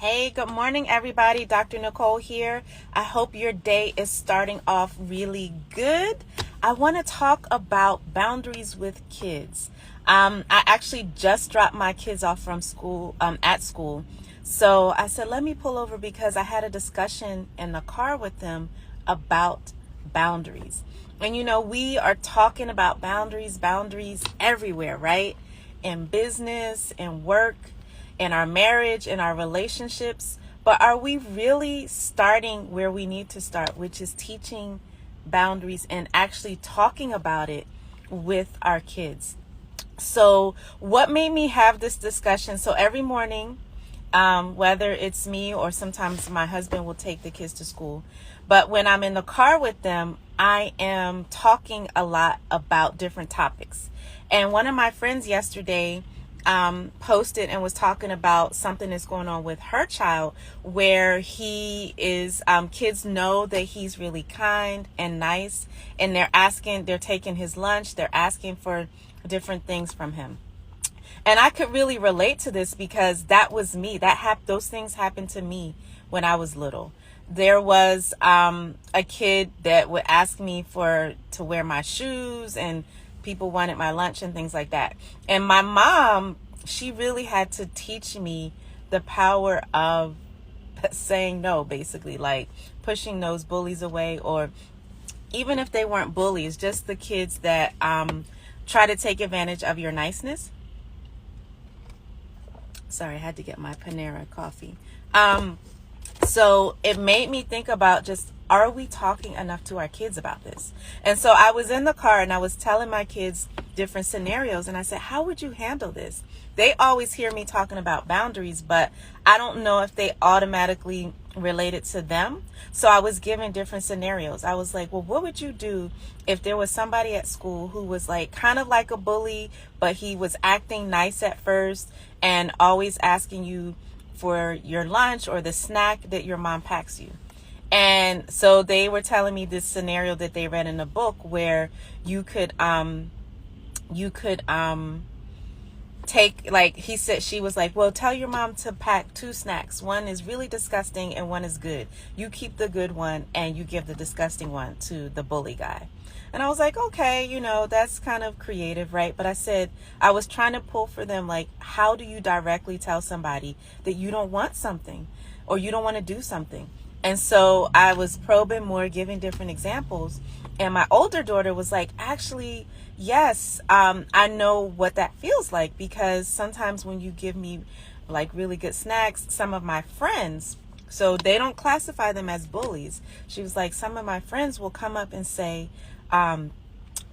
Hey, good morning, everybody. Dr. Nicole here. I hope your day is starting off really good. I want to talk about boundaries with kids. I actually just dropped my kids off from school, at school. So I said, let me pull over because I had a discussion in the car with them about boundaries. And we are talking about boundaries everywhere, right? In business, in work, in our marriage, in our relationships. But are we really starting where we need to start, which is teaching boundaries and actually talking about it with our kids? So what made me have this discussion? So every morning, whether it's me or sometimes my husband will take the kids to school. But when I'm in the car with them, I am talking a lot about different topics. And one of my friends yesterday posted and was talking about something that's going on with her child where he is, kids know that he's really kind and nice, and they're taking his lunch, they're asking for different things from him. And I could really relate to this because that was me. Those things happened to me when I was little. There was a kid that would ask me to wear my shoes, and people wanted my lunch and things like that. And my mom, she really had to teach me the power of saying no, basically, like pushing those bullies away, or even if they weren't bullies, just the kids that try to take advantage of your niceness. Sorry, I had to get my Panera coffee. So it made me think about just, are we talking enough to our kids about this? And so I was in the car and I was telling my kids different scenarios, and I said, how would you handle this? They always hear me talking about boundaries, but I don't know if they automatically relate it to them. So I was given different scenarios. I was like, well, what would you do if there was somebody at school who was like kind of like a bully, but he was acting nice at first and always asking you for your lunch or the snack that your mom packs you? And so they were telling me this scenario that they read in a book where you could take, like, she was like, well, tell your mom to pack 2 snacks. One is really disgusting and one is good. You keep the good one and you give the disgusting one to the bully guy. And I was like, okay, that's kind of creative, right? But I said, I was trying to pull for them, like, how do you directly tell somebody that you don't want something or you don't want to do something? And so I was probing more, giving different examples. And my older daughter was like, actually, yes, I know what that feels like, because sometimes when you give me like really good snacks, some of my friends, so they don't classify them as bullies. She was like, some of my friends will come up and say,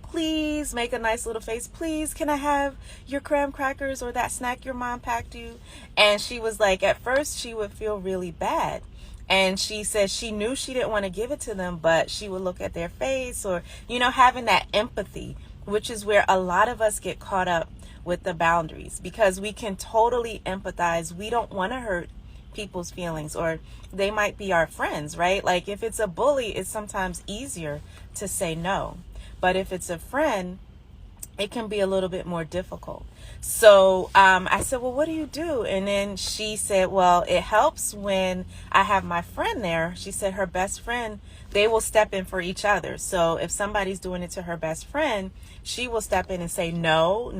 please, make a nice little face. Please, can I have your graham crackers or that snack your mom packed you? And she was like, at first she would feel really bad. And she said she knew she didn't want to give it to them, but she would look at their face, or, having that empathy, which is where a lot of us get caught up with the boundaries, because we can totally empathize. We don't want to hurt people's feelings, or they might be our friends, right? Like if it's a bully, it's sometimes easier to say no. But if it's a friend, it can be a little bit more difficult. So I said, well, what do you do? And then she said, well, it helps when I have my friend there. She said her best friend, they will step in for each other. So if somebody's doing it to her best friend, she will step in and say, no,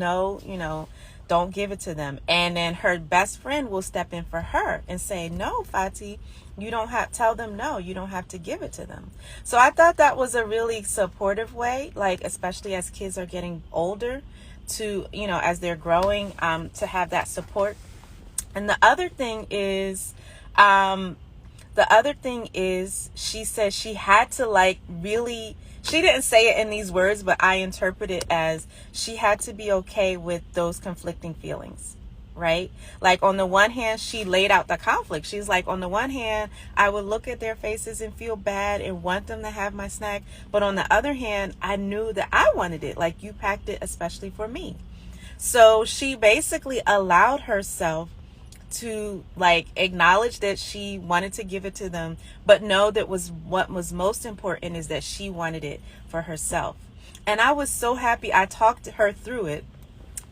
don't give it to them. And then her best friend will step in for her and say, no, Fati, you don't have, tell them no, you don't have to give it to them. So I thought that was a really supportive way, like especially as kids are getting older, to, as they're growing, to have that support. And the other thing is, she said she had to really, she didn't say it in these words, but I interpret it as she had to be okay with those conflicting feelings, right? Like on the one hand, she laid out the conflict. She's like, on the one hand, I would look at their faces and feel bad and want them to have my snack. But on the other hand, I knew that I wanted it. Like, you packed it especially for me. So she basically allowed herself to acknowledge that she wanted to give it to them, but know that what was most important is that she wanted it for herself. And I was so happy. I talked her through it.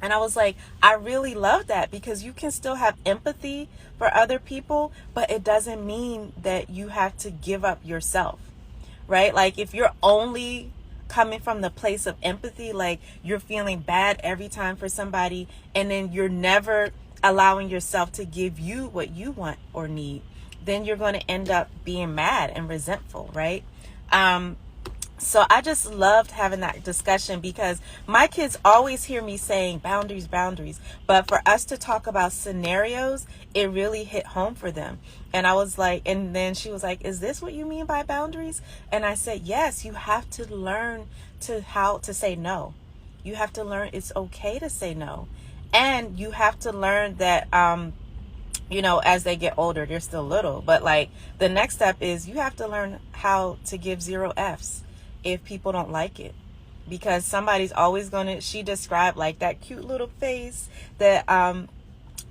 And I was like, I really love that, because you can still have empathy for other people, but it doesn't mean that you have to give up yourself, right? Like if you're only coming from the place of empathy, like you're feeling bad every time for somebody, and then you're never allowing yourself to give you what you want or need, then you're going to end up being mad and resentful, right? So I just loved having that discussion, because my kids always hear me saying boundaries, boundaries. But for us to talk about scenarios, it really hit home for them. And I was like, and then she was like, is this what you mean by boundaries? And I said, yes, you have to learn how to say no. You have to learn it's okay to say no. And you have to learn that, as they get older, they're still little. But like the next step is you have to learn how to give 0 Fs if people don't like it, because somebody's always she described like that cute little face that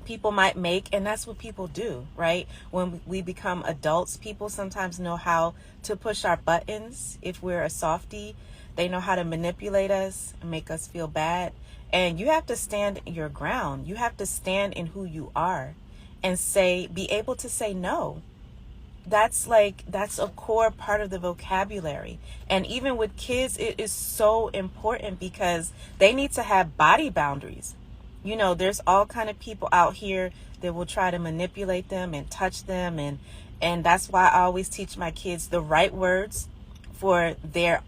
people might make, and that's what people do, right? When we become adults, people sometimes know how to push our buttons. If we're a softie, they know how to manipulate us and make us feel bad. And you have to stand your ground. You have to stand in who you are and be able to say no. That's a core part of the vocabulary. And even with kids, it is so important, because they need to have body boundaries. There's all kind of people out here that will try to manipulate them and touch them. And that's why I always teach my kids the right words for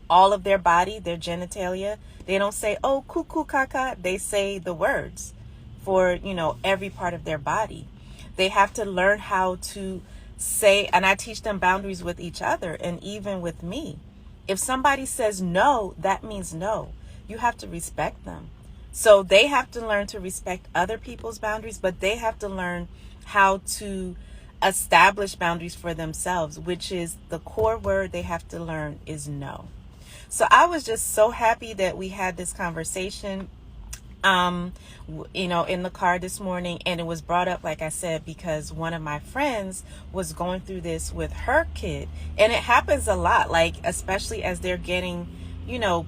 all of their body, their genitalia. They don't say, oh, cuckoo, caca. They say the words for, every part of their body. They have to learn how to say, and I teach them boundaries with each other and even with me. If somebody says no, that means no. You have to respect them. So they have to learn to respect other people's boundaries, but they have to learn how to establish boundaries for themselves, which is the core word they have to learn is no. So I was just so happy that we had this conversation in the car this morning, and it was brought up, like I said, because one of my friends was going through this with her kid. And it happens a lot, like especially as they're getting,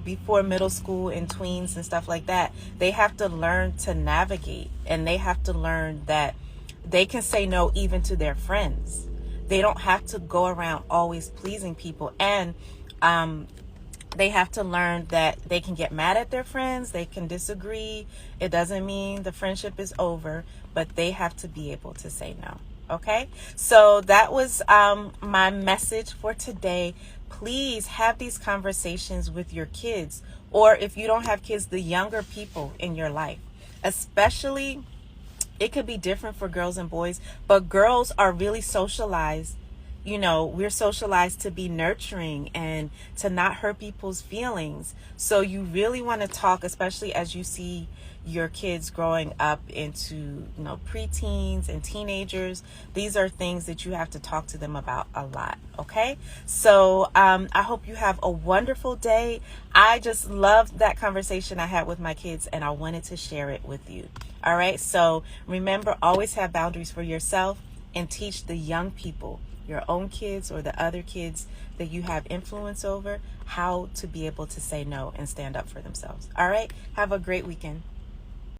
before middle school and tweens and stuff like that. They have to learn to navigate, and they have to learn that they can say no even to their friends. They don't have to go around always pleasing people. And they have to learn that they can get mad at their friends. They can disagree. It doesn't mean the friendship is over, but they have to be able to say no. Okay. So that was my message for today. Please have these conversations with your kids, or if you don't have kids, the younger people in your life. Especially, it could be different for girls and boys, but girls are really socialized. We're socialized to be nurturing and to not hurt people's feelings. So you really want to talk, especially as you see your kids growing up into, preteens and teenagers. These are things that you have to talk to them about a lot. Okay. So I hope you have a wonderful day. I just loved that conversation I had with my kids, and I wanted to share it with you. All right. So remember, always have boundaries for yourself, and teach the young people, your own kids or the other kids that you have influence over, how to be able to say no and stand up for themselves. All right. Have a great weekend.